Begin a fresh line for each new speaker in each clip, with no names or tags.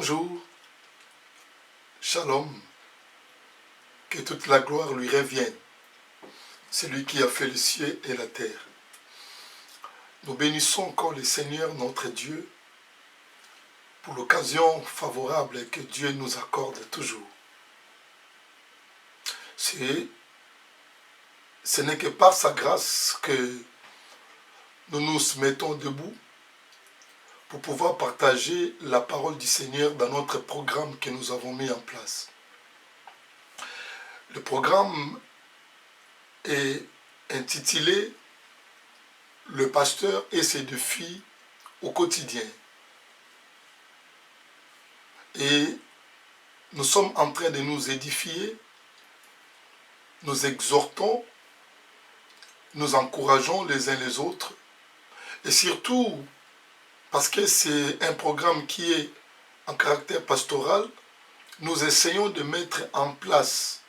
Bonjour, Shalom, que toute la gloire lui revienne. C'est lui qui a fait les cieux et la terre. Nous bénissons encore le Seigneur notre Dieu pour l'occasion favorable que Dieu nous accorde toujours. Ce n'est que par sa grâce que nous nous mettons debout pour pouvoir partager la parole du Seigneur dans notre programme que nous avons mis en place. Le programme est intitulé « Le pasteur et ses défis au quotidien ». Et nous sommes en train de nous édifier, nous exhortons, nous encourageons les uns les autres. Et surtout, parce que c'est un programme qui est en caractère pastoral, nous essayons de mettre en place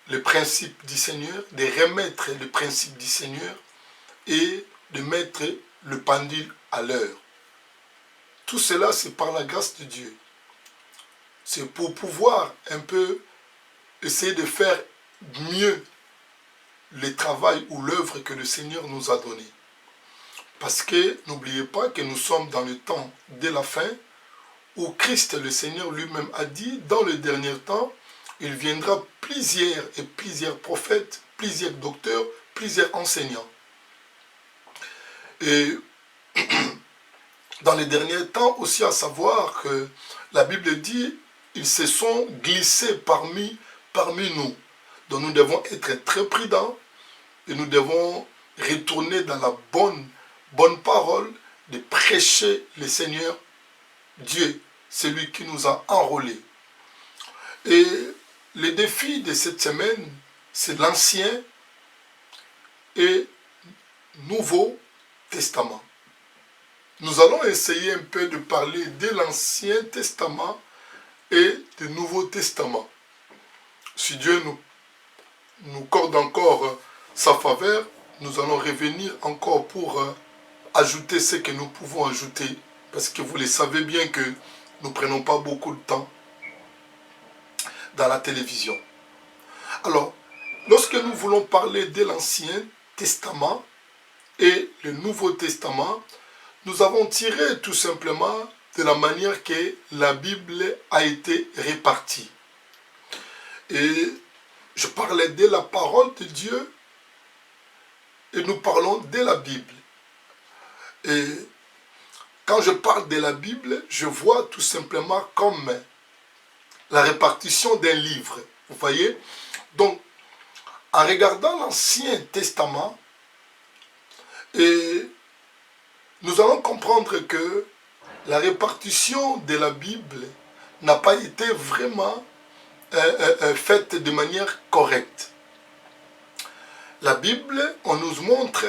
le principe du Seigneur, de remettre le principe du Seigneur et de mettre le pendule à l'heure. Tout cela, c'est par la grâce de Dieu. C'est pour pouvoir un peu essayer de faire mieux le travail ou l'œuvre que le Seigneur nous a donné. Parce que n'oubliez pas que nous sommes dans le temps de la fin où Christ, le Seigneur lui-même a dit, dans le dernier temps, il viendra plusieurs prophètes, plusieurs docteurs, plusieurs enseignants. Et dans les derniers temps aussi à savoir que la Bible dit, ils se sont glissés parmi nous. Donc nous devons être très prudents et nous devons retourner dans la bonne parole de prêcher le Seigneur Dieu, celui qui nous a enrôlés. Et le défi de cette semaine, c'est l'Ancien et Nouveau Testament. Nous allons essayer un peu de parler de l'Ancien Testament et du Nouveau Testament. Si Dieu nous corde encore sa faveur, nous allons revenir encore pour ajouter ce que nous pouvons ajouter. Parce que vous le savez bien que nous ne prenons pas beaucoup de temps dans la télévision. Alors, lorsque nous voulons parler de l'Ancien Testament et le Nouveau Testament, nous avons tiré tout simplement de la manière que la Bible a été répartie. Et je parlais de la parole de Dieu et nous parlons de la Bible. Et quand je parle de la Bible, je vois tout simplement comme la répartition d'un livre. Vous voyez? Donc, en regardant l'Ancien Testament, et nous allons comprendre que la répartition de la Bible n'a pas été vraiment faite de manière correcte. La Bible, on nous montre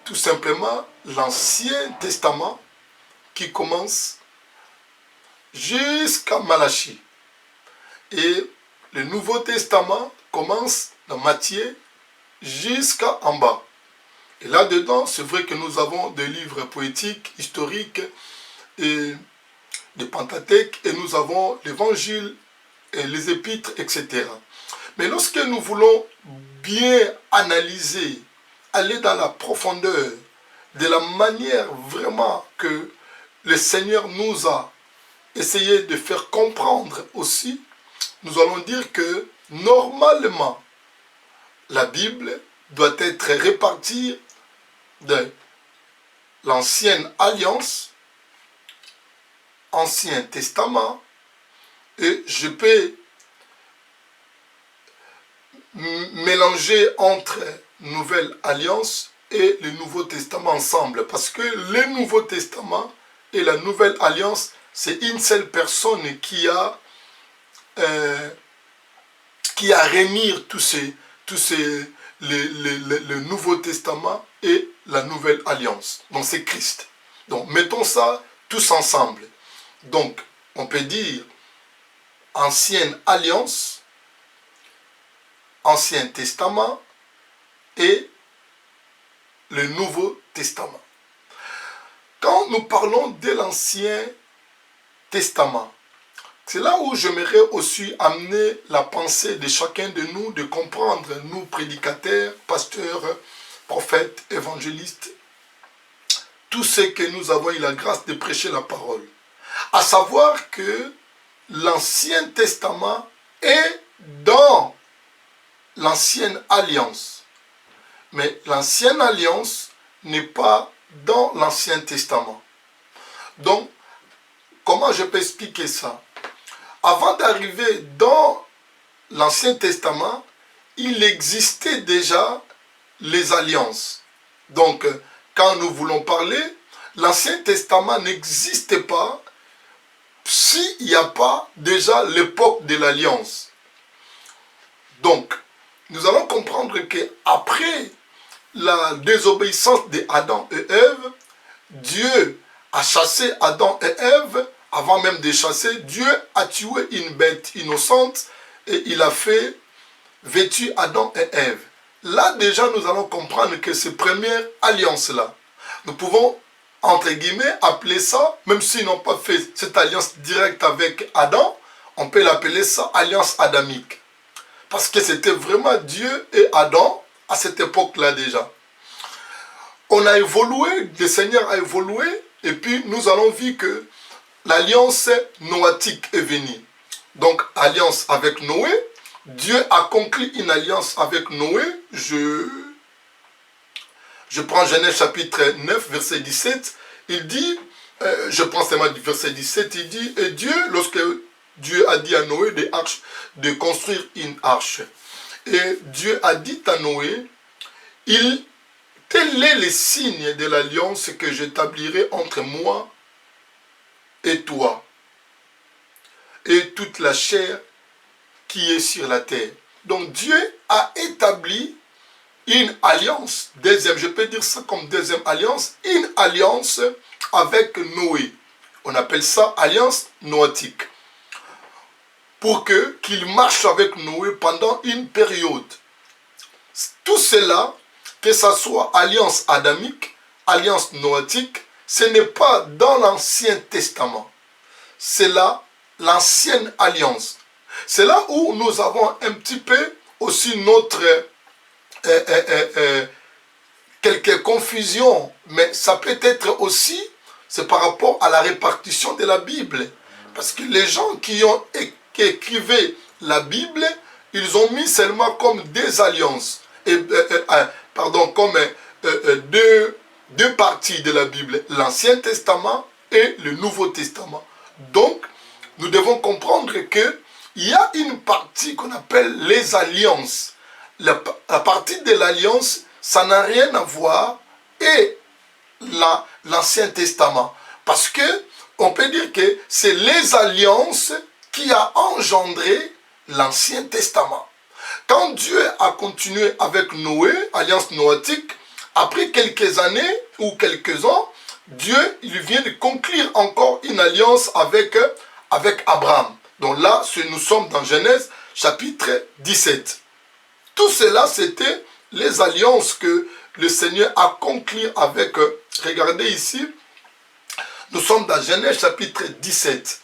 tout simplement l'Ancien Testament qui commence jusqu'à Malachie. Et le Nouveau Testament commence dans Matthieu jusqu'à en bas. Et là-dedans, c'est vrai que nous avons des livres poétiques, historiques, et des Pentateuques, et nous avons l'Évangile, et les Épîtres, etc. Mais lorsque nous voulons bien analyser, aller dans la profondeur, de la manière vraiment que le Seigneur nous a essayé de faire comprendre aussi, nous allons dire que normalement, la Bible doit être répartie de l'Ancienne Alliance, Ancien Testament, et je peux mélanger entre Nouvelle Alliance et le Nouveau Testament ensemble, parce que le Nouveau Testament et la Nouvelle Alliance, c'est une seule personne qui a réuni le Nouveau Testament et la Nouvelle Alliance. Donc c'est Christ. Donc mettons ça tous ensemble. Donc on peut dire Ancienne Alliance, Ancien Testament et le Nouveau Testament. Quand nous parlons de l'Ancien Testament. C'est là où j'aimerais aussi amener la pensée de chacun de nous, de comprendre, nous prédicateurs, pasteurs, prophètes, évangélistes, tous ceux que nous avons eu la grâce de prêcher la parole. À savoir que l'Ancien Testament est dans l'Ancienne Alliance. Mais l'Ancienne Alliance n'est pas dans l'Ancien Testament. Donc, comment je peux expliquer ça? Avant d'arriver dans l'Ancien Testament, il existait déjà les alliances. Donc, quand nous voulons parler, l'Ancien Testament n'existe pas s'il n'y a pas déjà l'époque de l'Alliance. Donc, nous allons comprendre qu'après la désobéissance d'Adam et Ève, Dieu a chassé Adam et Ève. Avant même de chasser, Dieu a tué une bête innocente et il a fait vêtu Adam et Ève. Là déjà, nous allons comprendre que ces premières alliances-là, nous pouvons, entre guillemets, appeler ça, même s'ils n'ont pas fait cette alliance directe avec Adam, on peut l'appeler ça alliance adamique. Parce que c'était vraiment Dieu et Adam à cette époque-là déjà. On a évolué, le Seigneur a évolué, et puis nous allons voir que l'alliance noatique est venue. Donc, alliance avec Noé. Dieu a conclu une alliance avec Noé. Je prends Genèse chapitre 9, verset 17. Il dit, je prends seulement du verset 17, il dit, et Dieu, lorsque Dieu a dit à Noé de construire une arche. Et Dieu a dit à Noé, tel est le signe de l'alliance que j'établirai entre moi et toi, et toute la chair qui est sur la terre. Donc Dieu a établi une alliance, je peux dire ça comme deuxième alliance, une alliance avec Noé. On appelle ça alliance noatique. Pour qu'il marche avec Noé pendant une période. Tout cela, que ce soit alliance adamique, alliance noatique, ce n'est pas dans l'Ancien Testament. C'est là l'ancienne alliance. C'est là où nous avons un petit peu aussi notre quelques confusions. Mais ça peut être aussi, c'est par rapport à la répartition de la Bible. Parce que les gens qui écrivaient la Bible, ils ont mis seulement comme des alliances. Comme deux parties de la Bible, l'Ancien Testament et le Nouveau Testament. Donc, nous devons comprendre qu'il y a une partie qu'on appelle les alliances. La partie de l'alliance, ça n'a rien à voir avec l'Ancien Testament. Parce que on peut dire que c'est les alliances qui a engendré l'Ancien Testament. Quand Dieu a continué avec Noé, alliance noatique, après quelques années ou quelques ans, Dieu il vient de conclure encore une alliance avec Abraham. Donc là, nous sommes dans Genèse chapitre 17. Tout cela, c'était les alliances que le Seigneur a conclues avec, regardez ici, nous sommes dans Genèse chapitre 17.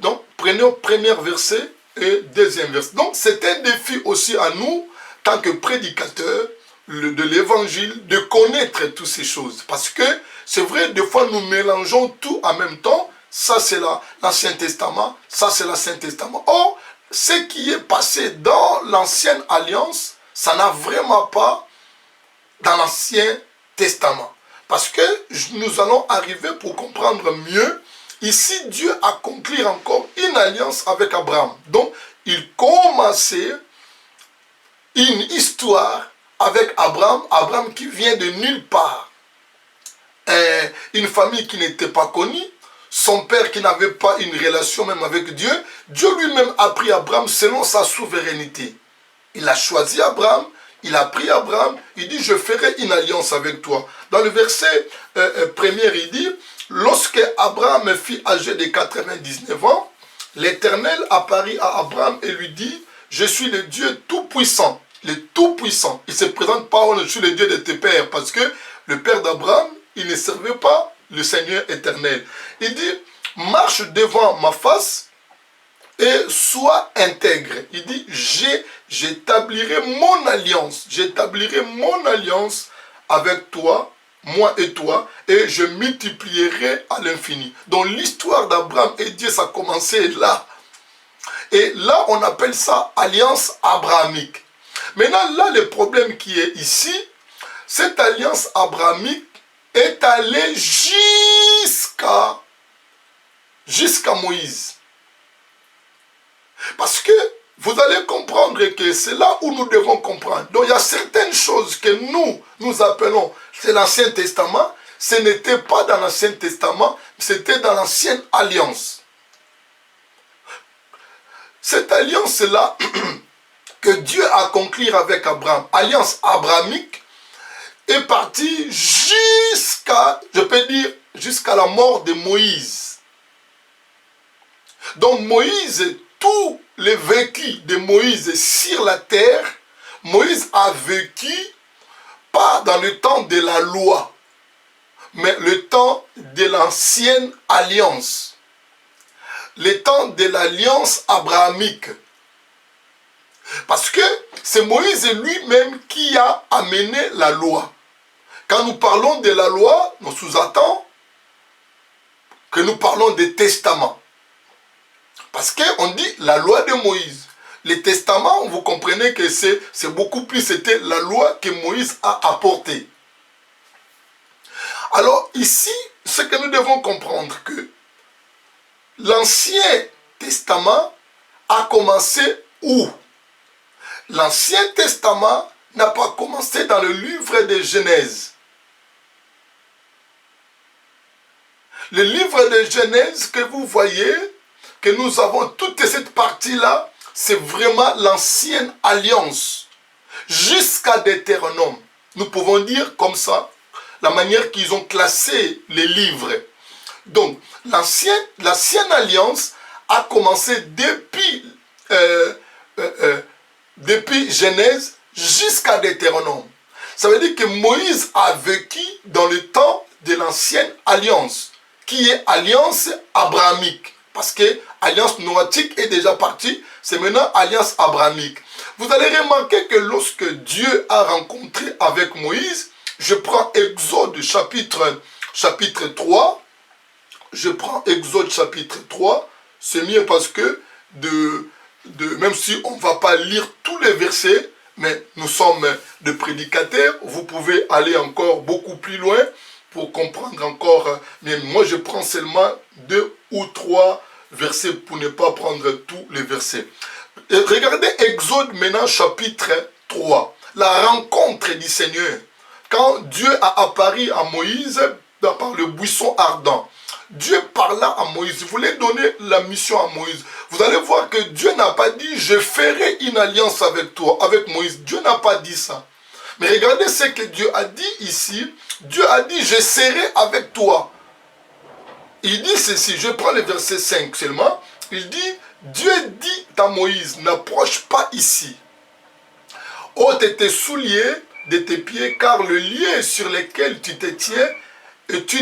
Donc, prenons premier verset et deuxième verset. Donc, c'est un défi aussi à nous, tant que prédicateurs de l'évangile, de connaître toutes ces choses. Parce que, c'est vrai, des fois, nous mélangeons tout en même temps. Ça, c'est l'Ancien Testament. Ça, c'est l'Ancien Testament. Or, ce qui est passé dans l'Ancienne Alliance, ça n'a vraiment pas dans l'Ancien Testament. Parce que nous allons arriver pour comprendre mieux. Ici, Dieu a conclu encore une alliance avec Abraham. Donc, il commençait une histoire avec Abraham. Abraham qui vient de nulle part. Une famille qui n'était pas connue. Son père qui n'avait pas une relation même avec Dieu. Dieu lui-même a pris Abraham selon sa souveraineté. Il a choisi Abraham. Il a pris Abraham, il dit, je ferai une alliance avec toi. Dans le verset premier, il dit, lorsque Abraham fut âgé de 99 ans, l'Éternel apparut à Abraham et lui dit, je suis le Dieu tout-puissant. Le tout-puissant. Il ne se présente pas, je suis le Dieu de tes pères, parce que le père d'Abraham, il ne servait pas le Seigneur éternel. Il dit, marche devant ma face et sois intègre. Il dit, j'établirai mon alliance. J'établirai mon alliance avec toi, moi et toi, et je multiplierai à l'infini. Donc l'histoire d'Abraham et Dieu, ça a commencé là. Et là, on appelle ça alliance abrahamique. Maintenant, là, le problème qui est ici, cette alliance abrahamique est allée jusqu'à Moïse. Parce que vous allez comprendre que c'est là où nous devons comprendre. Donc il y a certaines choses que nous appelons, c'est l'Ancien Testament. Ce n'était pas dans l'Ancien Testament, c'était dans l'Ancienne Alliance. Cette alliance-là que Dieu a conclue avec Abraham, alliance abrahamique, est partie jusqu'à, je peux dire, jusqu'à la mort de Moïse. Donc Moïse, tout le vécu de Moïse sur la terre, Moïse a vécu pas dans le temps de la loi, mais le temps de l'ancienne alliance, le temps de l'alliance abrahamique. Parce que c'est Moïse lui-même qui a amené la loi. Quand nous parlons de la loi, nous sous-entendons que nous parlons des testaments. Parce qu'on dit la loi de Moïse. Les testaments, vous comprenez que c'est beaucoup plus, c'était la loi que Moïse a apportée. Alors ici, ce que nous devons comprendre, que l'Ancien Testament a commencé où? L'Ancien Testament n'a pas commencé dans le livre de Genèse. Le livre de Genèse que vous voyez, que nous avons toute cette partie-là, c'est vraiment l'ancienne alliance. Jusqu'à Deutéronome. Nous pouvons dire comme ça, la manière qu'ils ont classé les livres. Donc, l'ancienne alliance a commencé depuis Genèse jusqu'à Deutéronome. Ça veut dire que Moïse a vécu dans le temps de l'ancienne alliance, qui est alliance abrahamique. Parce que alliance noatique est déjà partie, c'est maintenant alliance abrahamique. Vous allez remarquer que lorsque Dieu a rencontré avec Moïse, je prends Exode chapitre 3, je prends Exode chapitre 3, c'est mieux parce que même si on ne va pas lire tous les versets, mais nous sommes des prédicateurs, vous pouvez aller encore beaucoup plus loin pour comprendre encore, mais moi je prends seulement 2 ou 3 versets pour ne pas prendre tous les versets. Et regardez Exode maintenant chapitre 3, la rencontre du Seigneur. Quand Dieu a apparu à Moïse par le buisson ardent, Dieu parla à Moïse, il voulait donner la mission à Moïse. Vous allez voir que Dieu n'a pas dit, je ferai une alliance avec toi, avec Moïse. Dieu n'a pas dit ça. Mais regardez ce que Dieu a dit ici. Dieu a dit, je serai avec toi. Il dit ceci, je prends le verset 5 seulement. Il dit, Dieu dit à Moïse, n'approche pas ici. Ôte tes souliers de tes pieds, car le lieu sur lequel tu te tiens est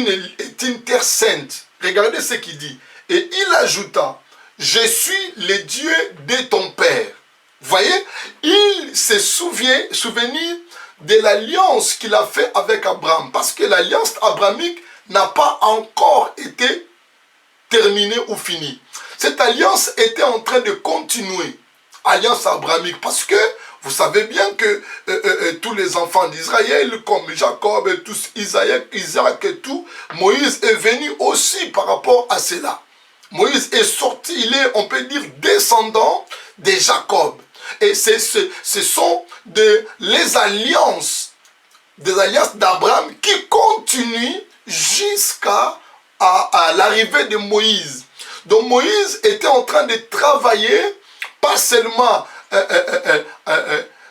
une terre sainte. Regardez ce qu'il dit. Et il ajouta, je suis le Dieu de ton père. Voyez, il s'est souvenu de l'alliance qu'il a fait avec Abraham. Parce que l'alliance abrahamique n'a pas encore été terminée ou finie. Cette alliance était en train de continuer. Alliance abrahamique. Parce que vous savez bien que tous les enfants d'Israël, comme Jacob et tous, Isaac et tout, Moïse est venu aussi par rapport à cela. Moïse est sorti, il est, on peut dire, descendant de Jacob. Et ce sont les alliances, des alliances d'Abraham qui continuent jusqu'à l'arrivée de Moïse. Donc Moïse était en train de travailler, pas seulement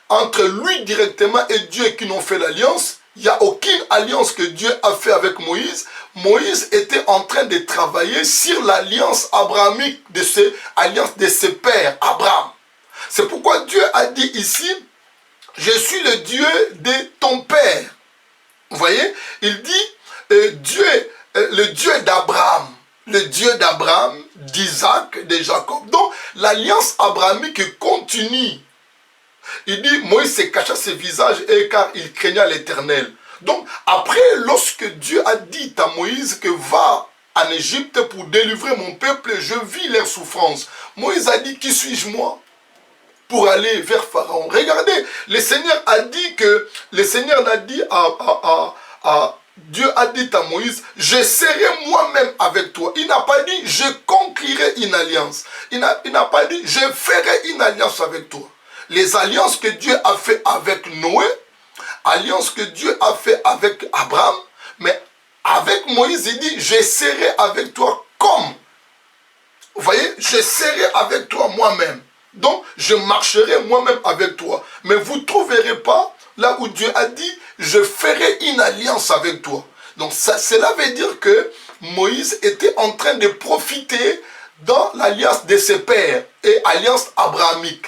entre lui directement et Dieu qui n'ont fait l'alliance. Il n'y a aucune alliance que Dieu a fait avec Moïse. Moïse était en train de travailler sur l'alliance abrahamique, alliance de ses pères, Abraham. C'est pourquoi Dieu a dit ici, je suis le Dieu de ton père. Vous voyez, il dit, le Dieu d'Abraham. le Dieu d'Abraham, d'Isaac, de Jacob. Donc, l'alliance abrahamique continue. Il dit, Moïse se cacha ses visages et car il craignait l'Éternel. Donc, après, lorsque Dieu a dit à Moïse que va en Égypte pour délivrer mon peuple, je vis leurs souffrances. Moïse a dit, qui suis-je moi pour aller vers Pharaon? Regardez, le Seigneur a dit que, le Seigneur l'a dit Dieu a dit à Moïse, je serai moi-même avec toi. Il n'a pas dit, je conclurai une alliance. Il n'a pas dit, je ferai une alliance avec toi. Les alliances que Dieu a fait avec Noé, alliance que Dieu a fait avec Abraham, mais avec Moïse, il dit, je serai avec toi comme. Vous voyez, je serai avec toi moi-même. Donc, je marcherai moi-même avec toi. Mais vous ne trouverez pas là où Dieu a dit, je ferai une alliance avec toi. Donc, cela veut dire que Moïse était en train de profiter dans l'alliance de ses pères et alliance abrahamique.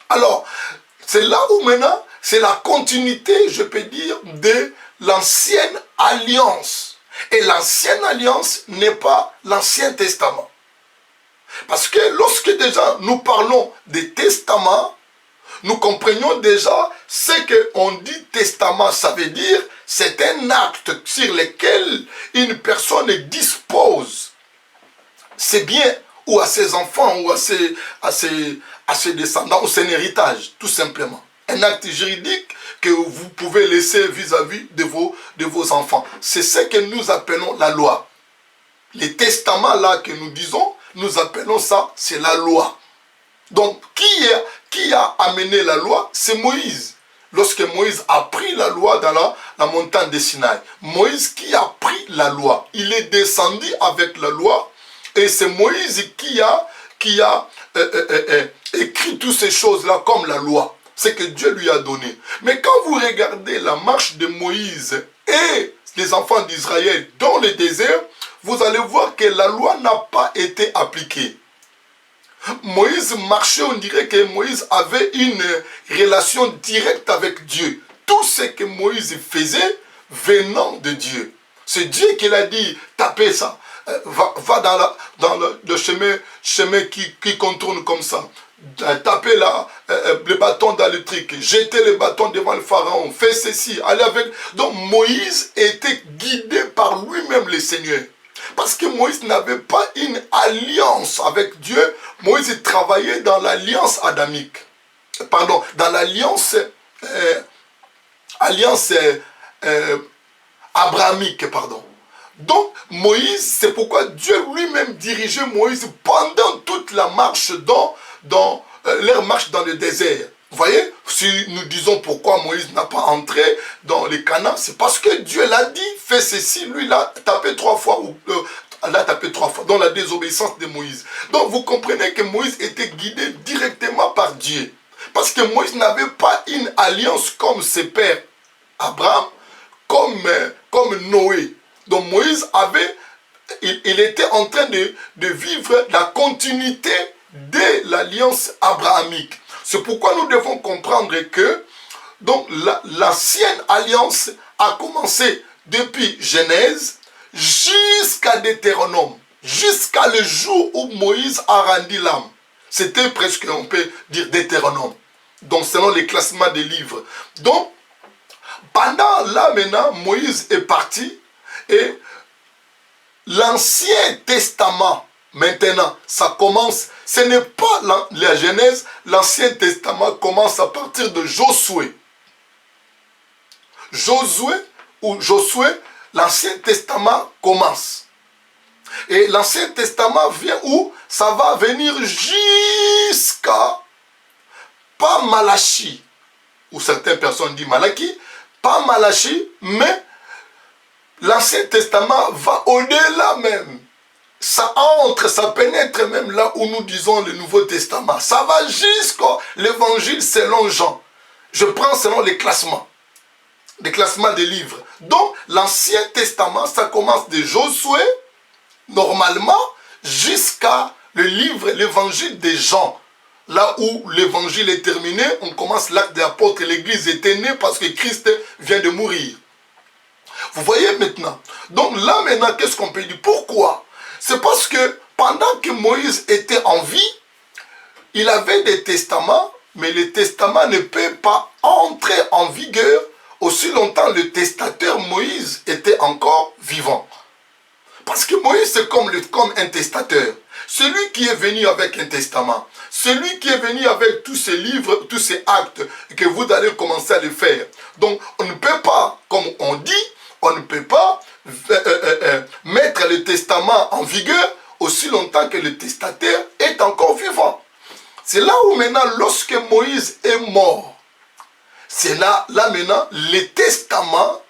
Alors, c'est là où maintenant, c'est la continuité, je peux dire, de l'ancienne alliance. Et l'ancienne alliance n'est pas l'Ancien Testament. Parce que lorsque déjà nous parlons des testaments, nous comprenons déjà ce qu'on dit testament, ça veut dire c'est un acte sur lequel une personne dispose ses biens ou à ses enfants ou à ses descendants ou son héritage, tout simplement. Un acte juridique que vous pouvez laisser vis-à-vis de vos enfants. C'est ce que nous appelons la loi. Les testaments là que nous disons, nous appelons ça, c'est la loi. Donc, qui a amené la loi? C'est Moïse. Lorsque Moïse a pris la loi dans la montagne de Sinaï. Moïse qui a pris la loi. Il est descendu avec la loi. Et c'est Moïse qui a écrit toutes ces choses-là comme la loi. C'est que Dieu lui a donné. Mais quand vous regardez la marche de Moïse et les enfants d'Israël dans le désert, vous allez voir que la loi n'a pas été appliquée. Moïse marchait, on dirait que Moïse avait une relation directe avec Dieu. Tout ce que Moïse faisait venant de Dieu. C'est Dieu qui l'a dit, tapez ça, va dans le chemin qui contourne comme ça. Tapez le bâton dans le trique, jetez le bâton devant le pharaon, fais ceci, allez avec. Donc Moïse était guidé par lui-même le Seigneur. Parce que Moïse n'avait pas une alliance avec Dieu. Moïse travaillait dans l'alliance adamique. Pardon, dans l'alliance abrahamique, pardon. Donc, Moïse, c'est pourquoi Dieu lui-même dirigeait Moïse pendant toute la marche dans leur marche dans le désert. Vous voyez, si nous disons pourquoi Moïse n'a pas entré dans les Canaan, c'est parce que Dieu l'a dit, fais ceci, lui l'a tapé 3 fois, dans la désobéissance de Moïse. Donc vous comprenez que Moïse était guidé directement par Dieu. Parce que Moïse n'avait pas une alliance comme ses pères, Abraham, comme Noé. Donc Moïse il était en train de vivre la continuité de l'alliance abrahamique. C'est pourquoi nous devons comprendre que donc l'ancienne alliance a commencé depuis Genèse jusqu'à Deutéronome, jusqu'à le jour où Moïse a rendu l'âme. C'était presque, on peut dire, Deutéronome. Donc selon les classements des livres. Donc, pendant là maintenant, Moïse est parti et l'Ancien Testament, maintenant, ça commence, ce n'est pas la Genèse, l'Ancien Testament commence à partir de Josué. Josué, l'Ancien Testament commence. Et l'Ancien Testament vient où? Ça va venir jusqu'à, pas Malachie, ou certaines personnes disent Malachie, pas Malachie, mais l'Ancien Testament va au-delà même. Ça entre, ça pénètre même là où nous disons le Nouveau Testament. Ça va jusqu'à l'Évangile selon Jean. Je prends selon les classements des livres. Donc, l'Ancien Testament, ça commence de Josué, normalement, jusqu'à le livre, l'Évangile de Jean. Là où l'Évangile est terminé, on commence l'acte des apôtres. L'Église était née parce que Christ vient de mourir. Vous voyez maintenant. Donc là maintenant, qu'est-ce qu'on peut dire? Pourquoi? C'est parce que pendant que Moïse était en vie, il avait des testaments, mais le testament ne peut pas entrer en vigueur aussi longtemps le testateur Moïse était encore vivant. Parce que Moïse, c'est comme un testateur. Celui qui est venu avec un testament, celui qui est venu avec tous ces livres, tous ces actes, que vous allez commencer à les faire. Donc, on ne peut pas, comme on dit, on ne peut pas mettre le testament en vigueur aussi longtemps que le testateur est encore vivant. C'est là où maintenant, lorsque Moïse est mort, c'est là maintenant, le testament,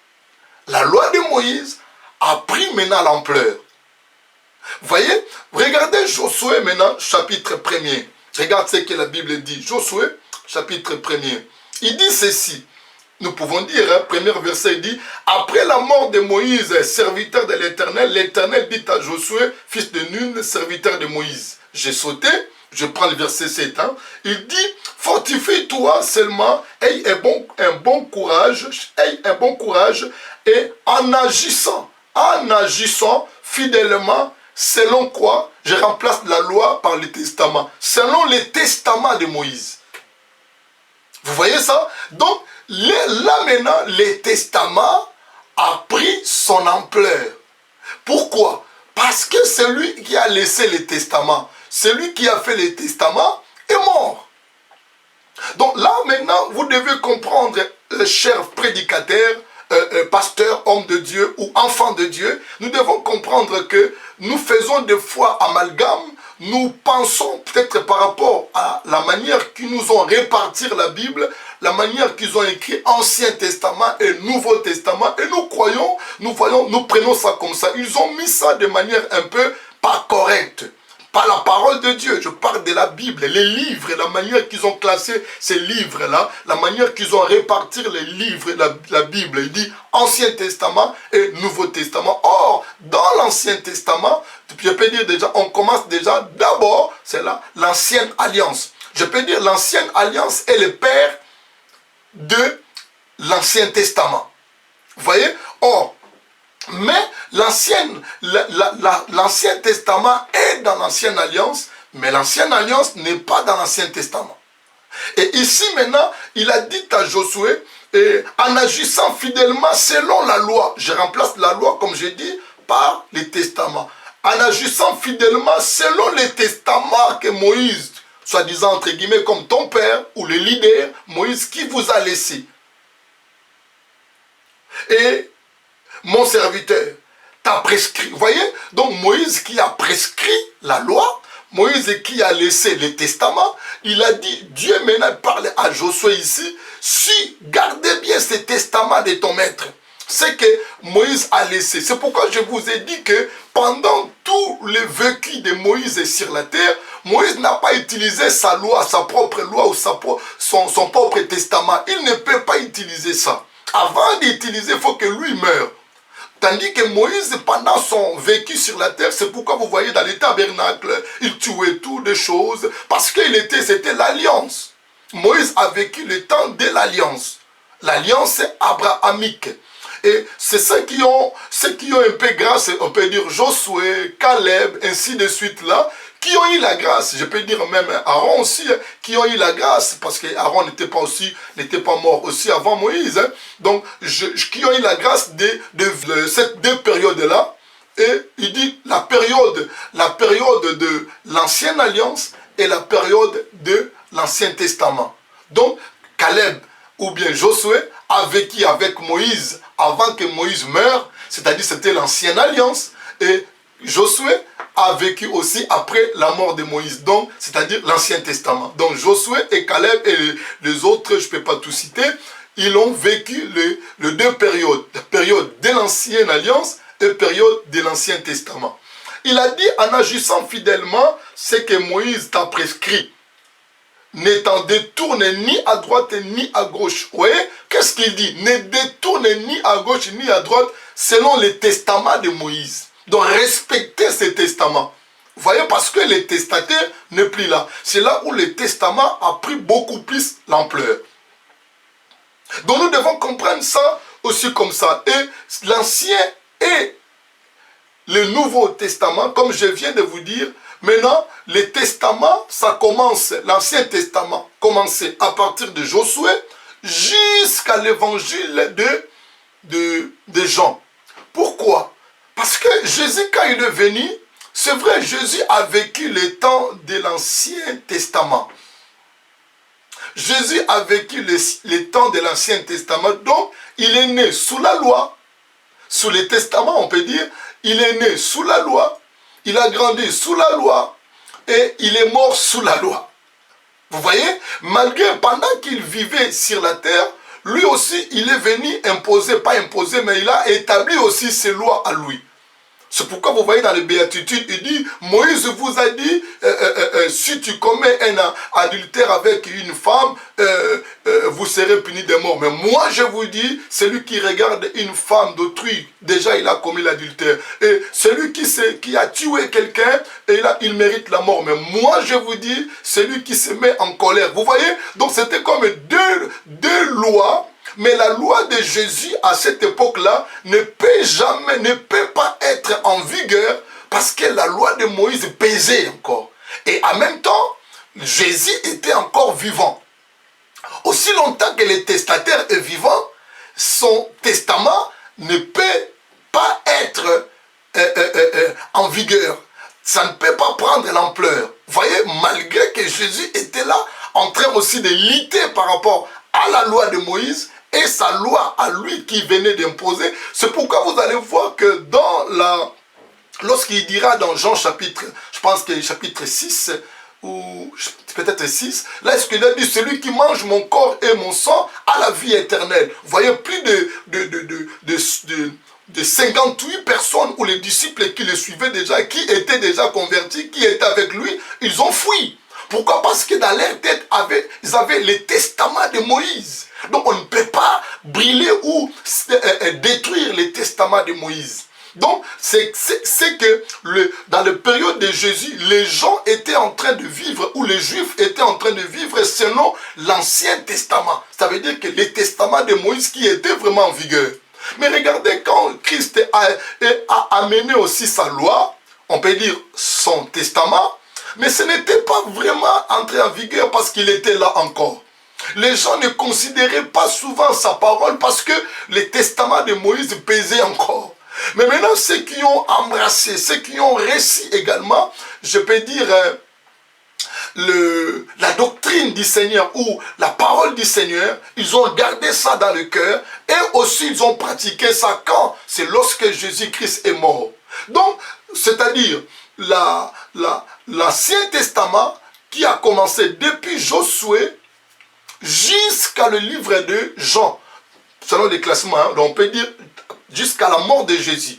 la loi de Moïse, a pris maintenant l'ampleur. Vous voyez, regardez Josué maintenant, chapitre 1er. Regarde ce que la Bible dit. Josué, chapitre 1er. Il dit ceci. Nous pouvons dire, premier verset, il dit, après la mort de Moïse, serviteur de l'Éternel, l'Éternel dit à Josué, fils de Nun, serviteur de Moïse. J'ai sauté, je prends le verset 7. Il dit, fortifie-toi seulement, aie un bon courage, et en agissant fidèlement, selon quoi je remplace la loi par le testament. Selon le testament de Moïse. Vous voyez ça? Donc, là maintenant, le testament a pris son ampleur. Pourquoi? Parce que celui qui a laissé le testament, celui qui a fait le testament est mort. Donc là maintenant, vous devez comprendre, chers prédicateurs, pasteur, homme de Dieu ou enfant de Dieu, nous devons comprendre que nous faisons des fois amalgame, nous pensons peut-être par rapport à la manière qu'ils nous ont réparti la Bible, la manière qu'ils ont écrit Ancien Testament et Nouveau Testament, et nous croyons, nous prenons ça comme ça. Ils ont mis ça de manière un peu pas correcte. Pas la parole de Dieu, je parle de la Bible, les livres, la manière qu'ils ont classé ces livres-là, la manière qu'ils ont réparti les livres, la Bible. Il dit Ancien Testament et Nouveau Testament. Or, dans l'Ancien Testament, je peux dire déjà, on commence déjà d'abord, c'est là, l'Ancienne Alliance. Je peux dire l'Ancienne Alliance est le père de l'Ancien Testament. Vous voyez? Or, mais l'Ancien Testament est dans l'Ancienne Alliance, mais l'Ancienne Alliance n'est pas dans l'Ancien Testament. Et ici maintenant, il a dit à Josué, en agissant fidèlement selon la loi, je remplace la loi, comme j'ai dit, par les testaments. En agissant fidèlement selon les testaments que Moïse, soi-disant entre guillemets comme ton père ou le leader, Moïse qui vous a laissé. Et mon serviteur t'a prescrit. Vous voyez? Donc Moïse qui a prescrit la loi, Moïse qui a laissé les testaments, il a dit, Dieu maintenant parle à Josué ici, si gardez bien ces testaments de ton maître, c'est que Moïse a laissé. C'est pourquoi je vous ai dit que pendant tout le vécu de Moïse sur la terre, Moïse n'a pas utilisé sa loi, sa propre loi ou son propre testament. Il ne peut pas utiliser ça. Avant d'utiliser, il faut que lui meure. Tandis que Moïse, pendant son vécu sur la terre, c'est pourquoi vous voyez dans les tabernacles, il tuait toutes les choses, parce que c'était l'alliance. Moïse a vécu le temps de l'alliance. L'alliance abrahamique. Et c'est ceux qui ont un peu grâce, on peut dire Josué, Caleb, ainsi de suite là, qui ont eu la grâce, je peux dire même Aaron aussi, qui ont eu la grâce, parce que Aaron n'était pas mort aussi avant Moïse, donc qui ont eu la grâce de ces deux périodes-là, et il dit la période de l'Ancienne Alliance et la période de l'Ancien Testament. Donc Caleb ou bien Josué a vécu avec Moïse avant que Moïse meure, c'est-à-dire c'était l'Ancienne Alliance, et Josué a vécu aussi après la mort de Moïse, donc c'est-à-dire l'Ancien Testament. Donc Josué et Caleb et les autres, je ne peux pas tout citer, ils ont vécu les deux périodes, la période de l'Ancienne Alliance et la période de l'Ancien Testament. Il a dit en agissant fidèlement ce que Moïse t'a prescrit, ne t'en détourne ni à droite ni à gauche. Vous voyez, qu'est-ce qu'il dit? Ne détourne ni à gauche ni à droite selon le testament de Moïse. Donc respectez ces testaments. Vous voyez, parce que le testataire n'est plus là. C'est là où le testament a pris beaucoup plus l'ampleur. Donc nous devons comprendre ça aussi comme ça. Et l'ancien et le Nouveau Testament, comme je viens de vous dire, maintenant, les testaments, ça commence, l'Ancien Testament commençait à partir de Josué jusqu'à l'évangile de Jean. Pourquoi? Parce que Jésus, quand il est venu, c'est vrai, Jésus a vécu les temps de l'Ancien Testament. Jésus a vécu les temps de l'Ancien Testament, donc il est né sous la loi, sous les testaments on peut dire, il est né sous la loi, il a grandi sous la loi et il est mort sous la loi. Vous voyez, malgré, pendant qu'il vivait sur la terre, lui aussi il est venu imposer, pas imposer, mais il a établi aussi ses lois à lui. C'est pourquoi vous voyez dans les béatitudes, il dit, Moïse vous a dit, si tu commets un adultère avec une femme, vous serez puni de mort. Mais moi je vous dis, celui qui regarde une femme d'autrui, déjà il a commis l'adultère. Et celui qui a tué quelqu'un, il mérite la mort. Mais moi je vous dis, celui qui se met en colère. Vous voyez, donc c'était comme deux lois. Mais la loi de Jésus, à cette époque-là, ne peut pas être en vigueur parce que la loi de Moïse pesait encore. Et en même temps, Jésus était encore vivant. Aussi longtemps que le testataire est vivant, son testament ne peut pas être en vigueur. Ça ne peut pas prendre l'ampleur. Vous voyez, malgré que Jésus était là, en train aussi de lutter par rapport à la loi de Moïse, et sa loi à lui qui venait d'imposer. C'est pourquoi vous allez voir que lorsqu'il dira dans Jean chapitre, je pense que chapitre 6, ou peut-être 6, là est-ce qu'il a dit, celui qui mange mon corps et mon sang a la vie éternelle. Vous voyez, plus de 58 personnes ou les disciples qui le suivaient déjà, qui étaient déjà convertis, qui étaient avec lui, ils ont fui. Pourquoi? Parce que dans leur tête, ils avaient les testaments de Moïse. Donc on ne peut pas brûler ou détruire les testaments de Moïse. Donc c'est que dans la période de Jésus, les gens étaient en train de vivre, ou les Juifs étaient en train de vivre selon l'Ancien Testament. Ça veut dire que les testaments de Moïse qui étaient vraiment en vigueur. Mais regardez, quand Christ a amené aussi sa loi, on peut dire son testament, mais ce n'était pas vraiment entré en vigueur parce qu'il était là encore. Les gens ne considéraient pas souvent sa parole parce que les testaments de Moïse pesaient encore. Mais maintenant, ceux qui ont embrassé, ceux qui ont réussi également, je peux dire, la doctrine du Seigneur ou la parole du Seigneur, ils ont gardé ça dans le cœur et aussi ils ont pratiqué ça quand? C'est lorsque Jésus-Christ est mort. Donc, c'est-à-dire, l'Ancien Testament qui a commencé depuis Josué jusqu'à le livre de Jean, selon les classements, hein, donc on peut dire jusqu'à la mort de Jésus,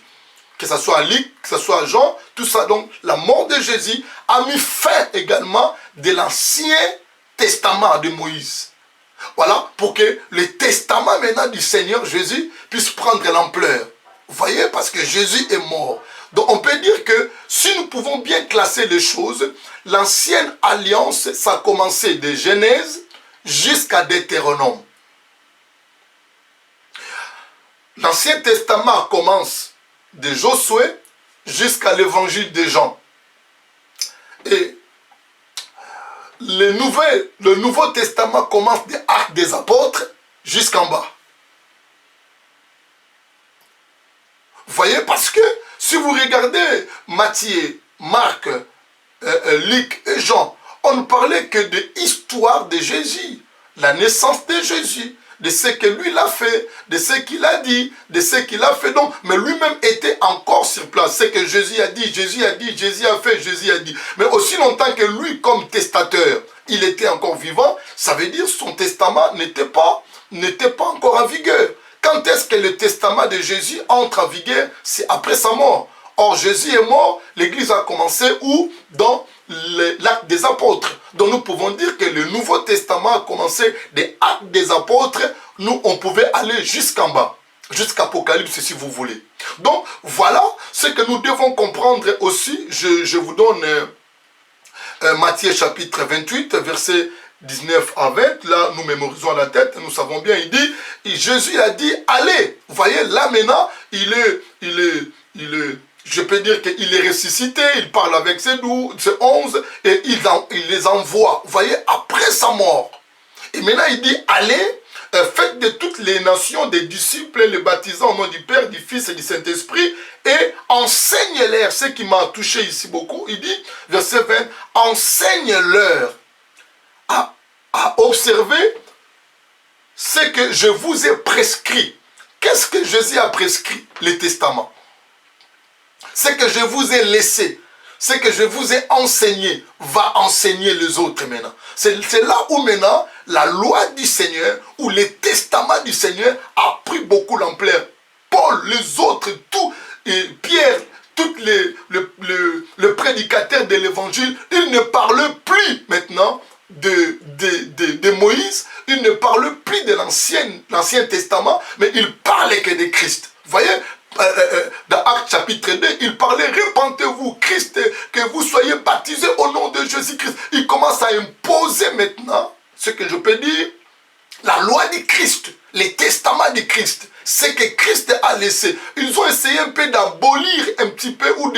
que ce soit Luc, que ce soit Jean, tout ça, donc la mort de Jésus a mis fin également de l'Ancien Testament de Moïse. Voilà, pour que le testament maintenant du Seigneur Jésus puisse prendre l'ampleur. Vous voyez, parce que Jésus est mort. Donc on peut dire que si nous pouvons bien classer les choses, l'ancienne alliance, ça a commencé de Genèse jusqu'à Deutéronome. L'Ancien Testament commence de Josué jusqu'à l'évangile de Jean. Et le Nouveau Testament commence des Actes des Apôtres jusqu'en bas. Vous voyez, parce que si vous regardez Matthieu, Marc, Luc et Jean, on ne parlait que de l'histoire de Jésus, la naissance de Jésus, de ce que lui l'a fait, de ce qu'il a dit, de ce qu'il a fait. Donc, mais lui-même était encore sur place. Ce que Jésus a dit, Jésus a dit, Jésus a fait, Jésus a dit. Mais aussi longtemps que lui, comme testateur, il était encore vivant, ça veut dire que son testament n'était pas encore en vigueur. Quand est-ce que le testament de Jésus entre en vigueur? C'est après sa mort. Or, Jésus est mort, l'Église a commencé où? Dans l'acte des apôtres. Donc nous pouvons dire que le Nouveau Testament a commencé des actes des apôtres. Nous, on pouvait aller jusqu'en bas, jusqu'Apocalypse si vous voulez. Donc voilà ce que nous devons comprendre aussi. Je vous donne Matthieu chapitre 28, verset 19 à 20. Là, nous mémorisons à la tête, nous savons bien, il dit, Jésus a dit, allez. Vous voyez, là maintenant, il est je peux dire qu'il est ressuscité, il parle avec ses 11 et il les envoie, vous voyez, après sa mort. Et maintenant il dit, allez, faites de toutes les nations des disciples, les baptisant au nom du Père, du Fils et du Saint-Esprit, et enseignez-leur, ce qui m'a touché ici beaucoup, il dit, verset 20, enseignez-leur à observer ce que je vous ai prescrit. Qu'est-ce que Jésus a prescrit? Les testaments. Ce que je vous ai laissé, ce que je vous ai enseigné, va enseigner les autres maintenant. C'est là où maintenant, la loi du Seigneur, ou les testaments du Seigneur a pris beaucoup l'ampleur. Paul, les autres, tout, et Pierre, tous le prédicateur de l'évangile, ils ne parlent plus maintenant de Moïse, ils ne parlent plus de l'Ancien Testament, mais ils parlent que de Christ. Vous voyez, dans Actes chapitre 2, il parlait, repentez-vous, Christ, que vous soyez baptisés au nom de Jésus-Christ. Il commence à imposer maintenant, ce que je peux dire, la loi du Christ, les testaments du Christ, ce que Christ a laissé. Ils ont essayé un peu d'abolir un petit peu, ou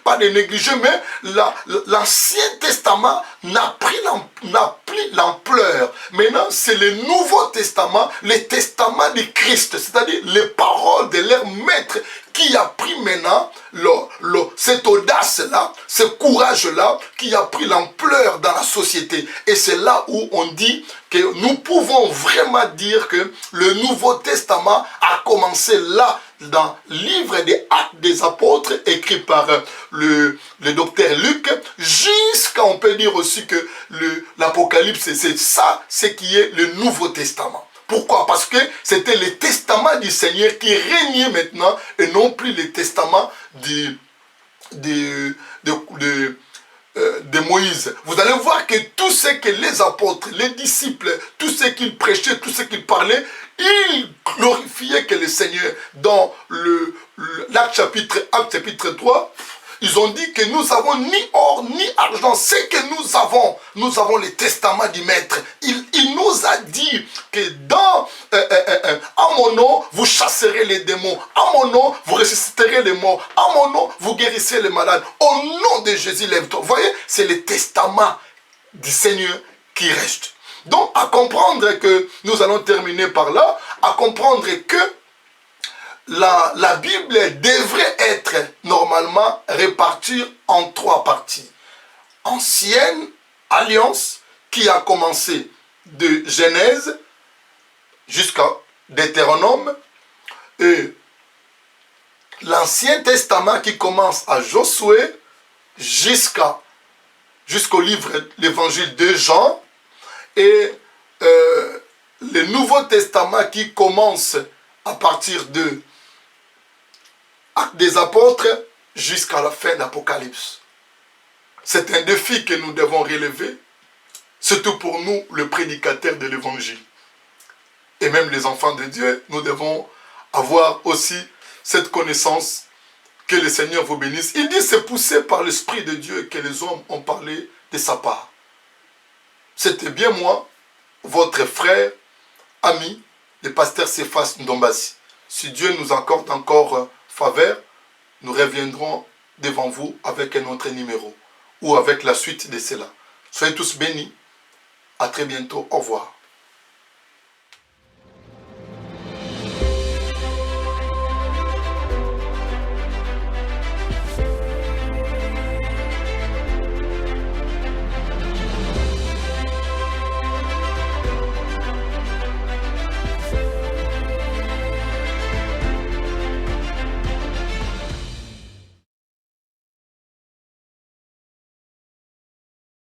pas de négliger, mais l'Ancien Testament n'a plus l'ampleur. Maintenant, c'est le Nouveau Testament, les testaments du Christ, c'est-à-dire les paroles de leur maître qui a pris maintenant cette audace-là, ce courage-là, qui a pris l'ampleur dans la société. Et c'est là où on dit que nous pouvons vraiment dire que le Nouveau Testament a commencé là, dans le livre des Actes des Apôtres, écrit par le docteur Luc, jusqu'à, on peut dire aussi que l'Apocalypse, c'est ça, ce qui est le Nouveau Testament. Pourquoi? Parce que c'était le testament du Seigneur qui régnait maintenant, et non plus le testament de Moïse. Vous allez voir que tout ce que les apôtres, les disciples, tout ce qu'ils prêchaient, tout ce qu'ils parlaient, ils glorifiaient que le Seigneur. Dans l'Acte chapitre 3, ils ont dit que nous avons ni or ni argent. Ce que nous avons le testament du Maître. Il nous a dit que en mon nom, vous chasserez les démons. En mon nom, vous ressusciterez les morts. En mon nom, vous guérissez les malades. Au nom de Jésus, lève-toi. Vous voyez, c'est le testament du Seigneur qui reste. Donc, à comprendre que, nous allons terminer par là, à comprendre que la Bible devrait être normalement répartie en 3 parties. Ancienne alliance qui a commencé de Genèse jusqu'à Deutéronome, et l'Ancien Testament qui commence à Josué jusqu'au livre, l'évangile de Jean, et le Nouveau Testament qui commence à partir de Actes des Apôtres jusqu'à la fin d'Apocalypse. C'est un défi que nous devons relever, surtout pour nous, le prédicateur de l'évangile. Et même les enfants de Dieu, nous devons avoir aussi cette connaissance. Que le Seigneur vous bénisse. Il dit, c'est poussé par l'Esprit de Dieu que les hommes ont parlé de sa part. C'était bien moi, votre frère, ami, le pasteur Cephas Ndombasi. Si Dieu nous accorde encore faveur, nous reviendrons devant vous avec un autre numéro ou avec la suite de cela. Soyez tous bénis. À très bientôt. Au revoir.